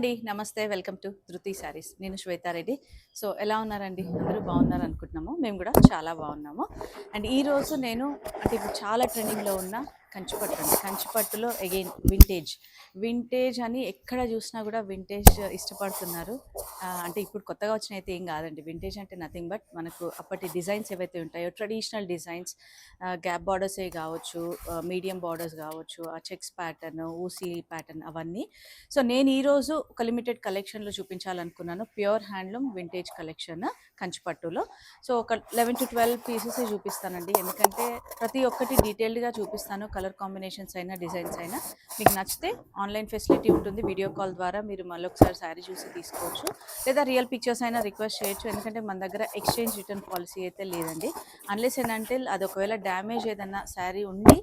అండి. నమస్తే. Welcome to ధృతి శారీస్. నేను శ్వేతారెడ్డి. సో, ఎలా ఉన్నారండి? అందరూ బాగున్నారు అనుకుంటున్నాము. మేము కూడా చాలా బాగున్నాము. అండ్ ఈరోజు నేను అంటే ఇప్పుడు చాలా ట్రెండింగ్‌లో ఉన్న కంచిపట్టు అండి. కంచిపట్టులో అగైన్ వింటేజ్. వింటేజ్ అని ఎక్కడ చూసినా కూడా వింటేజ్ ఇష్టపడుతున్నారు. అంటే ఇప్పుడు కొత్తగా వచ్చినయితే ఏం కాదండి. వింటేజ్ అంటే నథింగ్ బట్ మనకు అప్పటి డిజైన్స్ ఏవైతే ఉంటాయో ట్రెడిషనల్ డిజైన్స్, గ్యాప్ బార్డర్సే కావచ్చు, మీడియం బార్డర్స్ కావచ్చు, ఆ చెక్స్ ప్యాటర్న్, ఊసీ ప్యాటర్న్ అవన్నీ. సో నేను ఈరోజు ఒక లిమిటెడ్ కలెక్షన్లో చూపించాలనుకున్నాను. ప్యూర్ హ్యాండ్లూమ్ వింటేజ్ కలెక్షన్ కంచిపట్టులో. సో ఒక 11 to 12 పీసెస్ చూపిస్తానండి. ఎందుకంటే ప్రతి ఒక్కటి డీటెయిల్డ్గా చూపిస్తాను. కలర్ కాంబినేషన్స్ అయినా డిజైన్స్ అయినా మీకు నచ్చితే ఆన్లైన్ ఫెసిలిటీ ఉంటుంది. వీడియో కాల్ ద్వారా మీరు మళ్ళీ ఒకసారి శారీ చూసి తీసుకోవచ్చు, లేదా రియల్ పిక్చర్స్ అయినా రిక్వెస్ట్ చేయొచ్చు. ఎందుకంటే మన దగ్గర ఎక్స్చేంజ్ రిటర్న్ పాలసీ అయితే లేదండి. అన్లెస్ ఏంటంటే అది ఒకవేళ డ్యామేజ్ ఏదన్నా శారీ ఉండి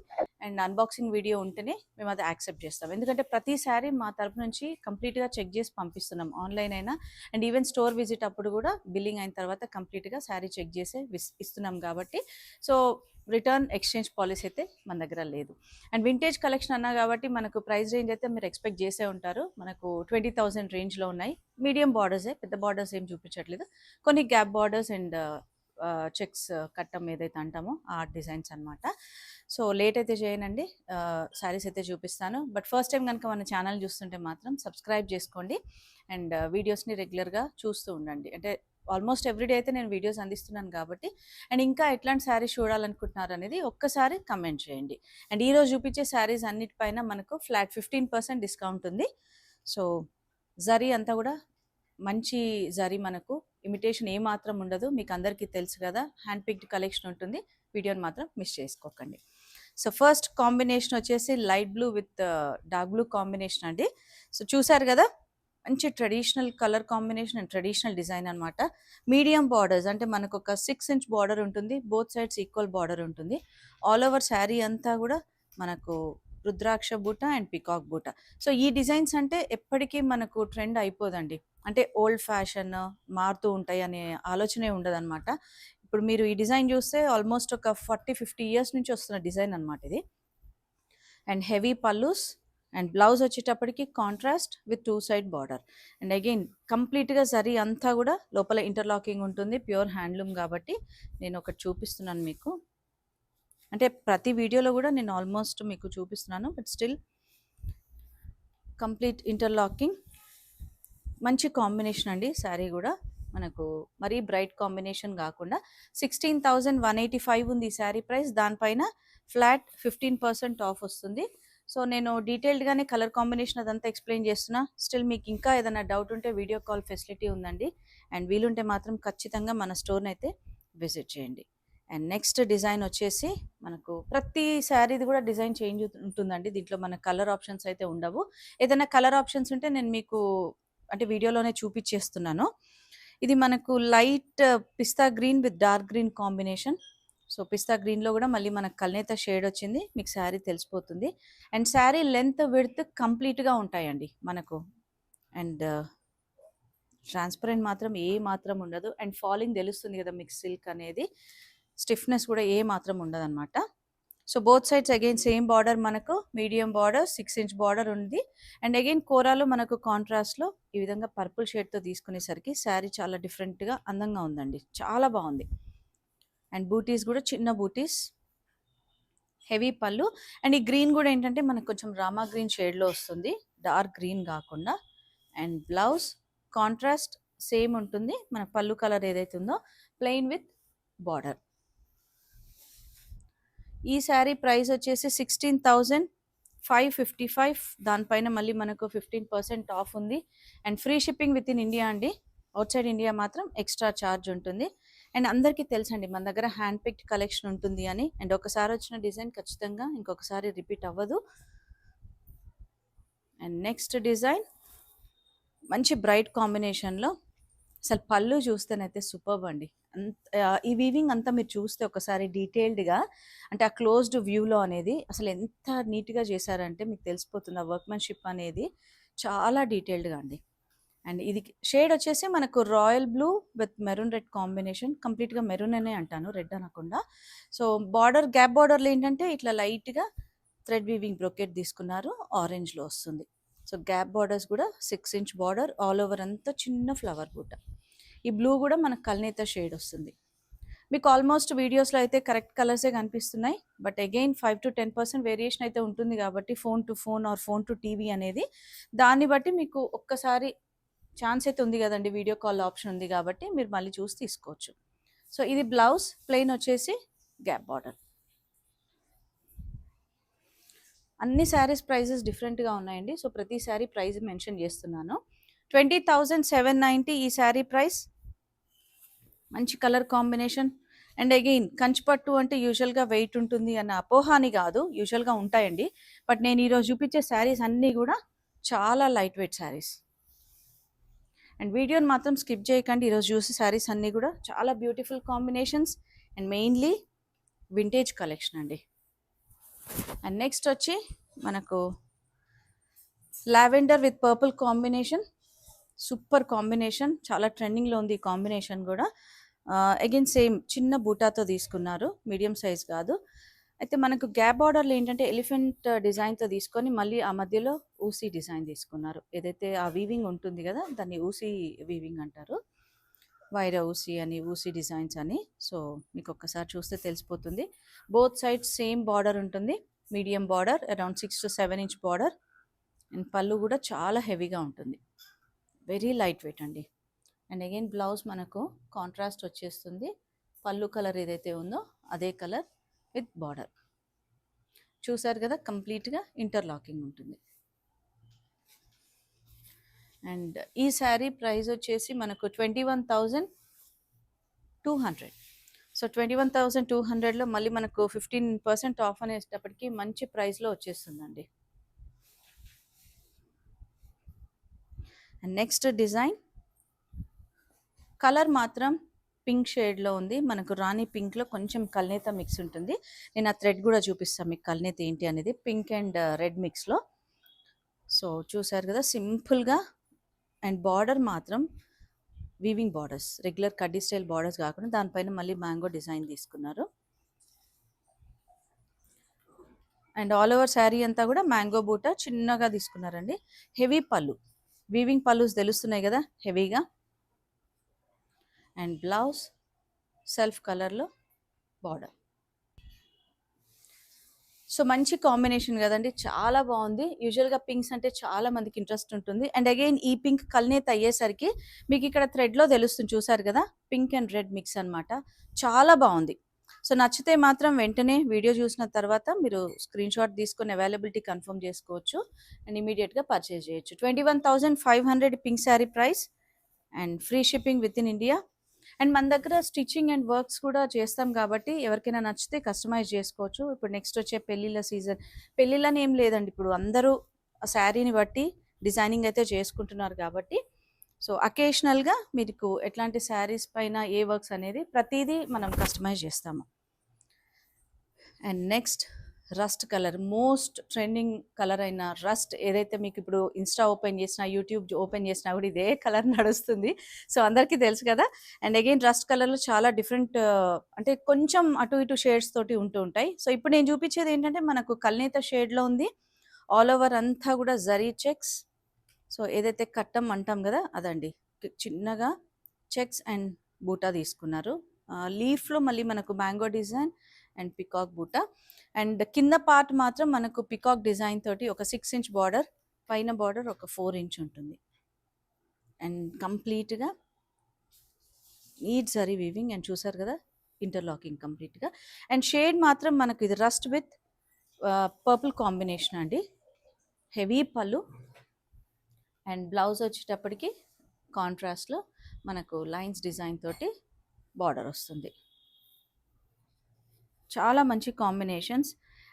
అండ్ అన్బాక్సింగ్ వీడియో ఉంటేనే మేము అది యాక్సెప్ట్ చేస్తాం. ఎందుకంటే ప్రతి శారీ మా తరపు నుంచి కంప్లీట్గా చెక్ చేసి పంపిస్తున్నాం, ఆన్లైన్ అయినా అండ్ ఈవెన్ స్టోర్ విజిట్ అప్పుడు కూడా బిల్లింగ్ అయిన తర్వాత కంప్లీట్గా శారీ చెక్ చేసి ఇస్తున్నాం కాబట్టి సో రిటర్న్ ఎక్స్చేంజ్ పాలసీ అయితే మన దగ్గర లేదు. అండ్ వింటేజ్ కలెక్షన్ అన్నా కాబట్టి మనకు ప్రైస్ రేంజ్ అయితే మీరు ఎక్స్పెక్ట్ చేసే ఉంటారు. మనకు 20,000 రేంజ్లో ఉన్నాయి. మీడియం బార్డర్సే, పెద్ద బార్డర్స్ ఏం చూపించట్లేదు. కొన్ని గ్యాప్ బార్డర్స్ అండ్ చెక్స్ కట్టం ఏదైతే అంటామో ఆ డిజైన్స్ అనమాట. సో లేట్ అయితే చేయనండి, శారీస్ అయితే చూపిస్తాను. బట్ ఫస్ట్ టైం కనుక మన ఛానల్ చూస్తుంటే మాత్రం సబ్స్క్రైబ్ చేసుకోండి అండ్ వీడియోస్ని రెగ్యులర్గా చూస్తూ ఉండండి. అంటే ఆల్మోస్ట్ ఎవ్రీడే అయితే నేను వీడియోస్ అందిస్తున్నాను కాబట్టి. అండ్ ఇంకా ఎట్లాంటి శారీస్ చూడాలనుకుంటున్నారు అనేది ఒక్కసారి కమెంట్ చేయండి. అండ్ ఈరోజు చూపించే శారీస్ అన్నిటిపైన మనకు ఫ్లాట్ 15% డిస్కౌంట్ ఉంది. సో జరీ అంతా కూడా మంచి జరీ, మనకు ఇమిటేషన్ ఏ మాత్రం ఉండదు. మీకు అందరికీ తెలుసు కదా, హ్యాండ్ పిక్డ్ కలెక్షన్ ఉంటుంది. వీడియోని మాత్రం మిస్ చేసుకోకండి. సో ఫస్ట్ కాంబినేషన్ వచ్చేసి light blue with dark blue combination అండి. సో చూసారు కదా, మంచి traditional colour combination and traditional design అనమాట. మీడియం బార్డర్స్ అంటే మనకు ఒక 6 inch బార్డర్ ఉంటుంది. బోత్ సైడ్స్ ఈక్వల్ బార్డర్ ఉంటుంది. ఆల్ ఓవర్ శారీ అంతా కూడా మనకు రుద్రాక్ష బూట అండ్ పికాక్ బూట. సో ఈ డిజైన్స్ అంటే ఎప్పటికీ మనకు ట్రెండ్ అయిపోదండి. అంటే ఓల్డ్ ఫ్యాషన్ మారుతూ ఉంటాయి అనే ఆలోచనే ఉండదన్నమాట. ఇప్పుడు మీరు ఈ డిజైన్ చూస్తే ఆల్మోస్ట్ ఒక 40-50 years నుంచి వస్తున్న డిజైన్ అనమాట ఇది. And heavy pallus and blouse వచ్చేటప్పటికి contrast with 2 side border. And again కంప్లీట్గా జరీ అంతా కూడా లోపల ఇంటర్లాకింగ్ ఉంటుంది. ప్యూర్ హ్యాండ్లూమ్ కాబట్టి నేను ఒకటి చూపిస్తున్నాను మీకు. అంటే ప్రతి వీడియోలో కూడా నేను ఆల్మోస్ట్ మీకు చూపిస్తున్నాను, బట్ స్టిల్ కంప్లీట్ ఇంటర్లాకింగ్. మంచి కాంబినేషన్ అండి. శారీ కూడా మనకు మరీ బ్రైట్ కాంబినేషన్ కాకుండా 16,185 ఉంది ఈ శారీ ప్రైస్. దానిపైన ఫ్లాట్ 15% ఆఫ్ వస్తుంది. సో నేను డీటెయిల్డ్గానే కలర్ కాంబినేషన్ అదంతా ఎక్స్ప్లెయిన్ చేస్తున్నా. స్టిల్ మీకు ఇంకా ఏదైనా డౌట్ ఉంటే వీడియో కాల్ ఫెసిలిటీ ఉందండి. అండ్ వీలుంటే మాత్రం ఖచ్చితంగా మన స్టోర్ని అయితే విజిట్ చేయండి. అండ్ నెక్స్ట్ డిజైన్ వచ్చేసి మనకు ప్రతి శారీది కూడా డిజైన్ చేంజ్ ఉంటుందండి. దీంట్లో మన కలర్ ఆప్షన్స్ అయితే ఉండవు. ఏదైనా కలర్ ఆప్షన్స్ ఉంటే నేను మీకు అంటే వీడియోలోనే చూపించేస్తున్నాను. ఇది మనకు light pista green with dark green combination. So pista గ్రీన్లో కూడా మళ్ళీ మనకు కల్నేత షేడ్ వచ్చింది, మీకు శారీ తెలిసిపోతుంది. అండ్ శారీ లెంత్ విడ్త్ కంప్లీట్గా ఉంటాయండి మనకు. అండ్ ట్రాన్స్పరెంట్ మాత్రం ఏ మాత్రం ఉండదు. అండ్ ఫాలింగ్ తెలుస్తుంది కదా మీకు, సిల్క్ అనేది స్టిఫ్నెస్ కూడా ఏ మాత్రం ఉండదన్నమాట. So both sides again same border, మనకు మీడియం బార్డర్ 6 inch బార్డర్ ఉంది. అండ్ అగైన్ కోరాలో మనకు కాంట్రాస్ట్లో ఈ విధంగా పర్పుల్ షేడ్తో తీసుకునేసరికి శారీ చాలా డిఫరెంట్గా అందంగా ఉందండి, చాలా బాగుంది. అండ్ బూటీస్ కూడా చిన్న బూటీస్, హెవీ పళ్ళు. అండ్ ఈ గ్రీన్ కూడా ఏంటంటే మనకు కొంచెం రామా గ్రీన్ షేడ్లో వస్తుంది, డార్క్ గ్రీన్ కాకుండా. అండ్ బ్లౌజ్ కాంట్రాస్ట్ సేమ్ ఉంటుంది, మన పళ్ళు కలర్ ఏదైతే ఉందో ప్లెయిన్ విత్ బార్డర్. ఈ శారీ ప్రైస్ వచ్చేసి 16,555. దానిపైన మళ్ళీ మనకు 15% ఆఫ్ ఉంది. And free shipping with in India అండి. అవుట్ సైడ్ ఇండియా మాత్రం ఎక్స్ట్రా ఛార్జ్ ఉంటుంది. అండ్ అందరికీ తెలుసండి మన దగ్గర హ్యాండ్ పిక్డ్ కలెక్షన్ ఉంటుంది అని. అండ్ ఒకసారి వచ్చిన డిజైన్ ఖచ్చితంగా ఇంకొకసారి రిపీట్ అవ్వదు. అండ్ నెక్స్ట్ డిజైన్ మంచి బ్రైట్ కాంబినేషన్లో. అసలు పళ్ళు చూస్తేనైతే సూపర్బ్ అండి. ఈ వీవింగ్ అంతా మీరు చూస్తే ఒకసారి డీటెయిల్డ్గా, అంటే ఆ క్లోజ్డ్ వ్యూలో అనేది అసలు ఎంత నీట్గా చేశారంటే మీకు తెలిసిపోతుంది. ఆ వర్క్మెన్షిప్ అనేది చాలా డీటెయిల్డ్గా అండి. అండ్ ఇది షేడ్ వచ్చేసి మనకు royal blue with maroon red combination. కంప్లీట్గా మెరూన్ అనే అంటాను, రెడ్ అనకుండా. సో బార్డర్, గ్యాప్ బార్డర్లో ఏంటంటే ఇట్లా లైట్గా థ్రెడ్ వీవింగ్ బ్రొకెట్ తీసుకున్నారు, ఆరెంజ్లో వస్తుంది. సో గ్యాప్ బార్డర్స్ కూడా 6 ఇంచ్ బార్డర్, ఆల్ ఓవర్ అంతా చిన్న ఫ్లవర్ బూట. ఈ బ్లూ కూడా మనకు కల్నేత షేడ్ వస్తుంది. మీకు ఆల్మోస్ట్ వీడియోస్లో అయితే కరెక్ట్ కలర్సే కనిపిస్తున్నాయి, బట్ అగైన్ 5 to 10% వేరియేషన్ అయితే ఉంటుంది కాబట్టి phone to phone are phone to TV అనేది, దాన్ని బట్టి మీకు ఒక్కసారి ఛాన్స్ అయితే ఉంది కదండి, వీడియో కాల్ ఆప్షన్ ఉంది కాబట్టి మీరు మళ్ళీ చూసి తీసుకోవచ్చు. సో ఇది బ్లౌజ్, ప్లెయిన్ వచ్చేసి గ్యాప్ బార్డర్. అన్ని శారీస్ ప్రైజెస్ డిఫరెంట్గా ఉన్నాయండి, సో ప్రతి శారీ ప్రైస్ మెన్షన్ చేస్తున్నాను. 20,790 ఈ శారీ ప్రైస్. మంచి కలర్ కాంబినేషన్. అండ్ అగైన్ కంచిపట్టు అంటే యూజువల్గా వెయిట్ ఉంటుంది అన్న అపోహాని కాదు, యూజువల్గా ఉంటాయండి. బట్ నేను ఈరోజు చూపించే శారీస్ అన్నీ కూడా చాలా లైట్ వెయిట్ శారీస్. అండ్ వీడియోని మాత్రం స్కిప్ చేయకండి, ఈరోజు చూసే శారీస్ అన్నీ కూడా చాలా beautiful combinations and mainly vintage collection అండి. అండ్ నెక్స్ట్ వచ్చి మనకు lavender with purple combination, super combination, చాలా ట్రెండింగ్లో ఉంది ఈ కాంబినేషన్ కూడా. అగైన్ సేమ్ చిన్న బూటాతో తీసుకున్నారు, మీడియం సైజ్ కాదు. అయితే మనకు గ్యాప్ బార్డర్లో ఏంటంటే ఎలిఫెంట్ డిజైన్తో తీసుకొని మళ్ళీ ఆ మధ్యలో ఊసీ డిజైన్ తీసుకున్నారు. ఏదైతే ఆ వీవింగ్ ఉంటుంది కదా, దాన్ని ఊసీ వీవింగ్ అంటారు, వైరా ఊసీ అని, ఊసీ డిజైన్స్ అని. సో మీకు ఒక్కసారి చూస్తే తెలిసిపోతుంది. బోత్ సైడ్స్ సేమ్ బార్డర్ ఉంటుంది, medium border, around 6 to 7 inch border. And పళ్ళు కూడా చాలా హెవీగా ఉంటుంది, వెరీ లైట్ వెయిట్ అండి. అండ్ అగైన్ బ్లౌజ్ మనకు కాంట్రాస్ట్ వచ్చేస్తుంది, పళ్ళు కలర్ ఏదైతే ఉందో అదే కలర్ విత్ బార్డర్. చూసారు కదా, కంప్లీట్గా ఇంటర్లాకింగ్ ఉంటుంది. అండ్ ఈ శారీ ప్రైస్ వచ్చేసి మనకు 21,200. సో 21,200లో మళ్ళీ మనకు 15% ఆఫ్ అనేటప్పటికీ మంచి ప్రైస్లో వచ్చేస్తుందండి. అండ్ నెక్స్ట్ డిజైన్, కలర్ మాత్రం పింక్ షేడ్లో ఉంది, మనకు రాణి పింక్లో కొంచెం కల్నేత మిక్స్ ఉంటుంది. నేను ఆ థ్రెడ్ కూడా చూపిస్తాను మీకు కల్నేత ఏంటి అనేది, పింక్ అండ్ రెడ్ మిక్స్లో. సో చూసారు కదా సింపుల్గా. అండ్ బార్డర్ మాత్రం వీవింగ్ బార్డర్స్, రెగ్యులర్ కడ్డీ స్టైల్ బార్డర్స్ కాకుండా దానిపైన మళ్ళీ మ్యాంగో డిజైన్ తీసుకున్నారు. అండ్ ఆల్ ఓవర్ శారీ అంతా కూడా మ్యాంగో బూట చిన్నగా తీసుకున్నారండి. హెవీ పళ్ళు, వీవింగ్ పళ్ళుస్ తెలుస్తున్నాయి కదా హెవీగా. అండ్ బ్లౌజ్ సెల్ఫ్ కలర్లో బార్డర్. సో మంచి కాంబినేషన్ కదండి, చాలా బాగుంది. యూజువల్గా పింక్స్ అంటే చాలా మందికి ఇంట్రెస్ట్ ఉంటుంది. అండ్ అగైన్ ఈ పింక్ కల్నేత అయ్యేసరికి మీకు ఇక్కడ థ్రెడ్లో తెలుస్తుంది, చూసారు కదా, పింక్ అండ్ రెడ్ మిక్స్ అనమాట, చాలా బాగుంది. సో నచ్చితే మాత్రం వెంటనే వీడియో చూసిన తర్వాత మీరు స్క్రీన్ షాట్ తీసుకొని అవైలబిలిటీ కన్ఫర్మ్ చేసుకోవచ్చు అండ్ ఇమీడియట్గా పర్చేజ్ చేయొచ్చు. 21,500 pink sari price and free shipping with in India. And మన దగ్గర స్టిచ్చింగ్ అండ్ వర్క్స్ కూడా చేస్తాం కాబట్టి ఎవరికైనా నచ్చితే కస్టమైజ్ చేసుకోవచ్చు. ఇప్పుడు నెక్స్ట్ వచ్చే పెళ్ళిళ్ళ సీజన్, పెళ్ళిళ్ళని ఏం లేదండి, ఇప్పుడు అందరూ ఆ శారీని బట్టి డిజైనింగ్ అయితే చేసుకుంటున్నారు కాబట్టి సో అకేషనల్గా మీకు ఎట్లాంటి శారీస్ పైన ఏ వర్క్స్ అనేది ప్రతిదీ మనం కస్టమైజ్ చేస్తాము. And next rust colour, most trending colour అయిన రస్ట్, ఏదైతే మీకు ఇప్పుడు ఇన్స్టా ఓపెన్ చేసినా యూట్యూబ్ ఓపెన్ చేసినా కూడా ఇదే కలర్ నడుస్తుంది, సో అందరికీ తెలుసు కదా. అండ్ అగైన్ రస్ట్ కలర్లో చాలా డిఫరెంట్ అంటే కొంచెం అటు ఇటు షేడ్స్ తోటి ఉంటూ ఉంటాయి. సో ఇప్పుడు నేను చూపించేది ఏంటంటే మనకు కల్నేత షేడ్లో ఉంది, ఆల్ ఓవర్ అంతా కూడా జరీ చెక్స్. సో ఏదైతే కట్టం అంటాం కదా అదండి, చిన్నగా చెక్స్ అండ్ బూటా తీసుకున్నారు. లీఫ్లో మళ్ళీ మనకు మ్యాంగో డిజైన్ అండ్ పికాక్ బూటా. అండ్ కింద పార్ట్ మాత్రం మనకు పికాక్ డిజైన్ తోటి ఒక 6 ఇంచ్ బార్డర్, పైన బార్డర్ ఒక 4 ఇంచ్ ఉంటుంది. అండ్ కంప్లీట్గా నీట్ జరీ వీవింగ్. అండ్ చూసారు కదా ఇంటర్లాకింగ్ కంప్లీట్గా. అండ్ షేడ్ మాత్రం మనకు ఇది రస్ట్ విత్ పర్పుల్ కాంబినేషన్ అండి. హెవీ పళ్ళు అండ్ బ్లౌజ్ వచ్చేటప్పటికి కాంట్రాస్ట్లో మనకు లైన్స్ డిజైన్ తోటి బార్డర్ వస్తుంది. చాలా మంచి కాంబినేషన్స్.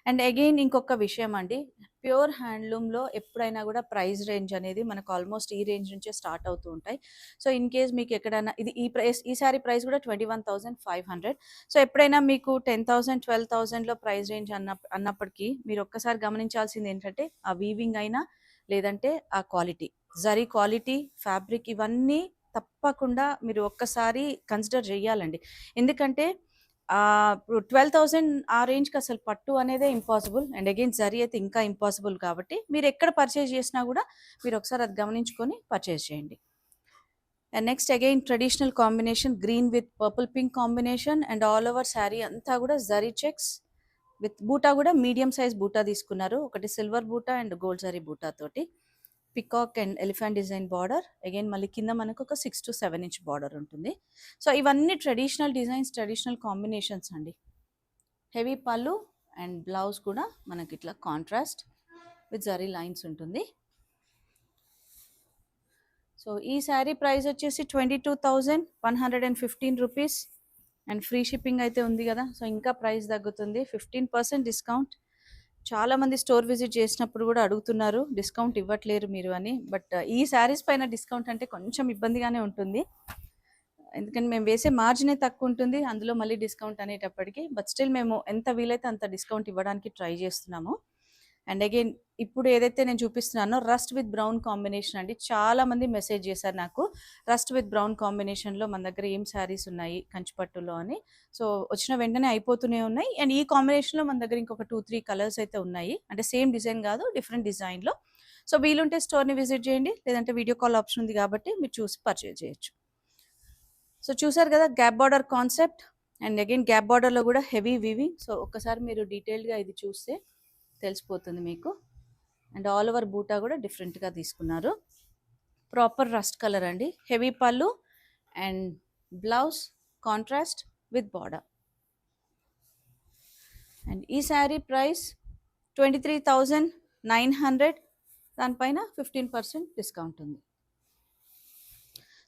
అండ్ అగైన్ ఇంకొక విషయం అండి, ప్యూర్ హ్యాండ్లూమ్లో ఎప్పుడైనా కూడా ప్రైస్ రేంజ్ అనేది మనకు ఆల్మోస్ట్ ఈ రేంజ్ నుంచే స్టార్ట్ అవుతూ ఉంటాయి. సో ఇన్ కేస్ మీకు ఎక్కడైనా ఇది ఈ సారీ ప్రైస్ కూడా 21,500. సో ఎప్పుడైనా మీకు 10,000 12,000లో ప్రైస్ రేంజ్ అన్నప్పటికీ మీరు ఒక్కసారి గమనించాల్సింది ఏంటంటే ఆ వీవింగ్ అయినా లేదంటే ఆ క్వాలిటీ, జరీ క్వాలిటీ, ఫ్యాబ్రిక్, ఇవన్నీ తప్పకుండా మీరు ఒక్కసారి కన్సిడర్ చేయాలండి. ఎందుకంటే ఇప్పుడు 12,000 ఆ రేంజ్‌కి అసలు పట్టు అనేదే ఇంపాసిబుల్. అండ్ అగైన్ జరీ అయితే ఇంకా ఇంపాసిబుల్ కాబట్టి మీరు ఎక్కడ పర్చేజ్ చేసినా కూడా మీరు ఒకసారి అది గమనించుకొని పర్చేజ్ చేయండి. And next again traditional combination green with purple pink combination and all over sari అంతా కూడా జరీ చెక్స్ విత్ బూటా కూడా మీడియం సైజ్ బూటా తీసుకున్నారు. ఒకటి సిల్వర్ బూటా అండ్ గోల్డ్ జరీ బూటా తోటి peacock and elephant design border. Again మళ్ళీ కింద మనకు ఒక 6 to 7 ఇంచ్ బార్డర్ ఉంటుంది. సో ఇవన్నీ ట్రెడిషనల్ డిజైన్స్, ట్రెడిషనల్ కాంబినేషన్స్ అండి. హెవీ పళ్ళు అండ్ బ్లౌజ్ కూడా మనకి ఇట్లా కాంట్రాస్ట్ విత్ జరీ లైన్స్ ఉంటుంది. సో ఈ శారీ ప్రైస్ వచ్చేసి 22,115 రూపీస్ అండ్ ఫ్రీ షిప్పింగ్ అయితే ఉంది కదా. సో ఇంకా ప్రైస్ తగ్గుతుంది, 15% డిస్కౌంట్. చాలామంది స్టోర్ విజిట్ చేసినప్పుడు కూడా అడుగుతున్నారు డిస్కౌంట్ ఇవ్వట్లేరు మీరు అని. బట్ ఈ శారీస్ పైన డిస్కౌంట్ అంటే కొంచెం ఇబ్బందిగానే ఉంటుంది, ఎందుకంటే మేము వేసే మార్జినే తక్కువ ఉంటుంది, అందులో మళ్ళీ డిస్కౌంట్ అనేటప్పటికి. బట్ స్టిల్ మేము ఎంత వీలైతే అంత డిస్కౌంట్ ఇవ్వడానికి ట్రై చేస్తున్నాము. అండ్ అగైన్ ఇప్పుడు ఏదైతే నేను చూపిస్తున్నానో రస్ట్ విత్ బ్రౌన్ కాంబినేషన్ అండి. చాలా మంది మెసేజ్ చేశారు నాకు, రస్ట్ విత్ బ్రౌన్ కాంబినేషన్లో మన దగ్గర ఏం శారీస్ ఉన్నాయి కంచిపట్టులో అని. సో వచ్చిన వెంటనే అయిపోతూనే ఉన్నాయి. అండ్ ఈ కాంబినేషన్లో మన దగ్గర ఇంకొక 2-3 కలర్స్ అయితే ఉన్నాయి, అంటే సేమ్ డిజైన్ కాదు, డిఫరెంట్ డిజైన్లో. సో వీలుంటే స్టోర్ని విజిట్ చేయండి, లేదంటే వీడియో కాల్ ఆప్షన్ ఉంది కాబట్టి మీరు చూసి పర్చేజ్ చేయొచ్చు. సో చూసారు కదా gap border concept. And again gap బార్డర్లో కూడా హెవీ వీవింగ్. సో ఒక్కసారి మీరు డీటెయిల్డ్గా ఇది చూస్తే తెలిసిపోతుంది మీకు. అండ్ ఆల్ ఓవర్ బూటా కూడా డిఫరెంట్గా తీసుకున్నారు. ప్రాపర్ రస్ట్ కలర్ అండి. హెవీ పళ్ళు and blouse contrast with border. And ఈ శారీ ప్రైస్ 23,900, దానిపైన 15% డిస్కౌంట్ ఉంది.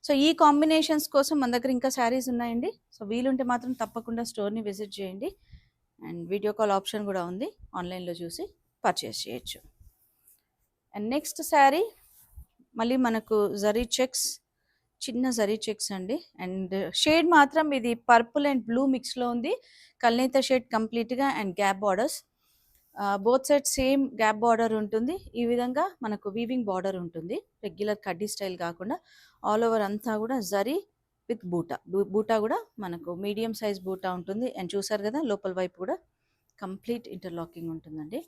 సో ఈ కాంబినేషన్స్ కోసం మన దగ్గర ఇంకా శారీస్ ఉన్నాయండి. సో వీలుంటే మాత్రం తప్పకుండా స్టోర్ని విజిట్ చేయండి. అండ్ వీడియో కాల్ ఆప్షన్ కూడా ఉంది, ఆన్లైన్లో చూసి పర్చేస్ చేయొచ్చు. అండ్ నెక్స్ట్ శారీ మళ్ళీ మనకు జరీ చెక్స్, చిన్న జరీ చెక్స్ అండి. అండ్ షేడ్ మాత్రం ఇది పర్పుల్ అండ్ బ్లూ మిక్స్లో ఉంది, కల్నేత షేడ్ కంప్లీట్గా. And gap borders both side same gap border ఉంటుంది. ఈ విధంగా మనకు వీవింగ్ బార్డర్ ఉంటుంది, రెగ్యులర్ కడ్డీ స్టైల్ కాకుండా ఆల్ ఓవర్ అంతా కూడా జరీ విత్ బూటా. బూటా కూడా మనకు మీడియం సైజ్ బూటా ఉంటుంది. అండ్ చూసారు కదా లోపల వైపు కూడా కంప్లీట్ ఇంటర్లాకింగ్ ఉంటుందండి.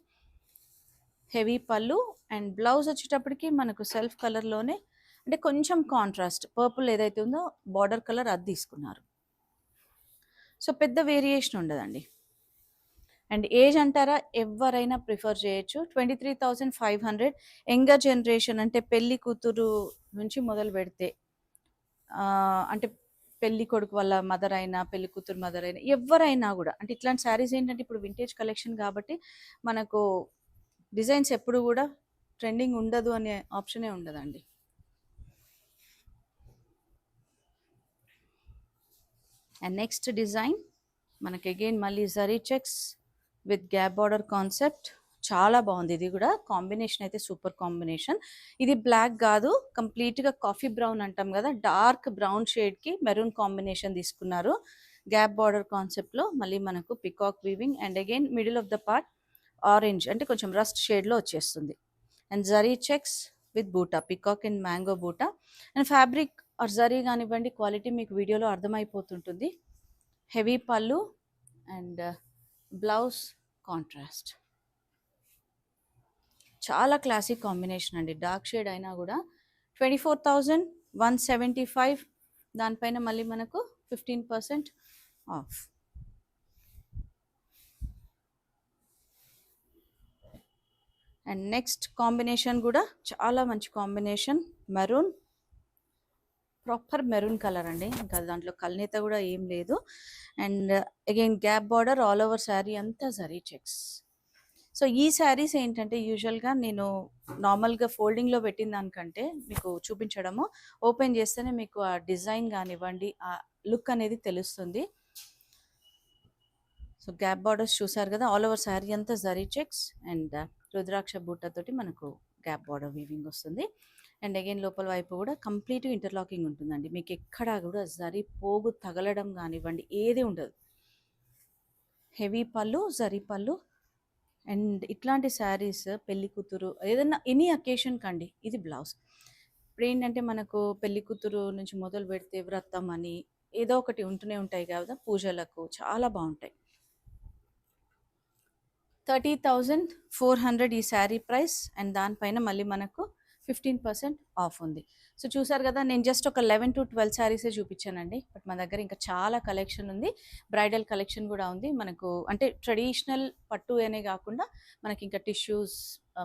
హెవీ పళ్ళు అండ్ బ్లౌజ్ వచ్చేటప్పటికి మనకు సెల్ఫ్ కలర్లోనే, అంటే కొంచెం కాంట్రాస్ట్ పర్పుల్ ఏదైతే ఉందో బార్డర్ కలర్ అది తీసుకున్నారు. సో పెద్ద వేరియేషన్ ఉండదండి. అండ్ ఏజ్ అంటారా, ఎవరైనా ప్రిఫర్ చేయొచ్చు. 23,500. యంగర్ జనరేషన్ అంటే పెళ్లి కూతురు నుంచి మొదలు పెడితే, అంటే పెళ్లి కొడుకు వాళ్ళ మదర్ అయినా పెళ్లి కూతురు మదర్ అయినా ఎవరైనా కూడా, అంటే ఇట్లాంటి శారీస్ ఏంటంటే ఇప్పుడు వింటేజ్ కలెక్షన్ కాబట్టి మనకు డిజైన్స్ ఎప్పుడు కూడా ట్రెండింగ్ ఉండదు అనే ఆప్షనే ఉండదండి. అండ్ నెక్స్ట్ డిజైన్ మనకి అగైన్ మళ్ళీ zari checks with gap border concept. చాలా బాగుంది, ఇది కూడా కాంబినేషన్ అయితే సూపర్ కాంబినేషన్. ఇది బ్లాక్ కాదు, కంప్లీట్గా కాఫీ బ్రౌన్ అంటాం కదా, డార్క్ బ్రౌన్ షేడ్కి మెరూన్ కాంబినేషన్ తీసుకున్నారు. గ్యాప్ బార్డర్ కాన్సెప్ట్లో మళ్ళీ మనకు peacock weaving. And again middle of the part orange, అంటే కొంచెం రస్ట్ షేడ్లో వచ్చేస్తుంది. అండ్ జరీ చెక్స్ విత్ బూటా, పికాక్ అండ్ మ్యాంగో బూటా. అండ్ ఫ్యాబ్రిక్ ఆర్ జరీ కానివ్వండి, క్వాలిటీ మీకు వీడియోలో అర్థమైపోతుంటుంది. హెవీ పళ్ళు అండ్ బ్లౌజ్ కాంట్రాస్ట్. చాలా క్లాసిక్ కాంబినేషన్ అండి, డార్క్ షేడ్ అయినా కూడా. 24,175, దానిపైన మళ్ళీ మనకు 15% ఆఫ్. అండ్ నెక్స్ట్ కాంబినేషన్ కూడా చాలా మంచి combination, maroon, proper maroon colour అండి, ఇంకా దాంట్లో కల్నేత కూడా ఏం లేదు. And again gap border, all over sari అంతా జరీ చెక్స్. సో ఈ శారీస్ ఏంటంటే యూజువల్గా నేను నార్మల్గా ఫోల్డింగ్లో పెట్టిన దానికంటే మీకు చూపించడము, ఓపెన్ చేస్తేనే మీకు ఆ డిజైన్ కానివ్వండి, ఆ లుక్ అనేది తెలుస్తుంది. సో గ్యాప్ బార్డర్స్ చూసారు కదా, ఆల్ ఓవర్ శారీ అంతా జరీ చెక్స్ అండ్ రుద్రాక్ష బూటతోటి మనకు గ్యాప్ బార్డర్ వీవింగ్ వస్తుంది. అండ్ అగైన్ లోపల వైపు కూడా కంప్లీట్గా ఇంటర్లాకింగ్ ఉంటుందండి, మీకు ఎక్కడా కూడా జరీ పోగు తగలడం కానివ్వండి ఏది ఉండదు. హెవీ పళ్ళు, జరీ పళ్ళు. అండ్ ఇట్లాంటి శారీస్ పెళ్లి కూతురు ఏదైనా ఎనీ అకేషన్ కండి ఇది బ్లౌజ్. ఇప్పుడు ఏంటంటే మనకు పెళ్లి కూతురు నుంచి మొదలు పెడితే వ్రతం అని ఏదో ఒకటి ఉంటూనే ఉంటాయి కదా పూజలకు, చాలా బాగుంటాయి. 30,400 ఈ శారీ ప్రైస్, అండ్ దానిపైన మళ్ళీ మనకు 15% ఆఫ్ ఉంది. సో చూసారు కదా, నేను జస్ట్ ఒక 11 to 12 శారీసే చూపించానండి, బట్ మన దగ్గర ఇంకా చాలా కలెక్షన్ ఉంది. బ్రైడల్ కలెక్షన్ కూడా ఉంది మనకు, అంటే ట్రెడిషనల్ పట్టు అనే కాకుండా మనకి ఇంకా టిష్యూస్,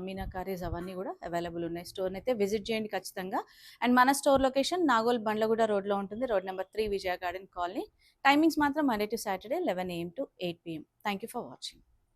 మీనాకారీస్ అవన్నీ కూడా అవైలబుల్ ఉన్నాయి. స్టోర్ని అయితే విజిట్ చేయండి ఖచ్చితంగా. అండ్ మన స్టోర్ లొకేషన్ నాగోల్ బండ్లగూడ రోడ్లో ఉంటుంది, రోడ్ నెంబర్ 3, విజయ గార్డెన్ కాలనీ. టైమింగ్స్ మాత్రం Monday to Saturday 11 AM to 8 PM. Thank you for watching.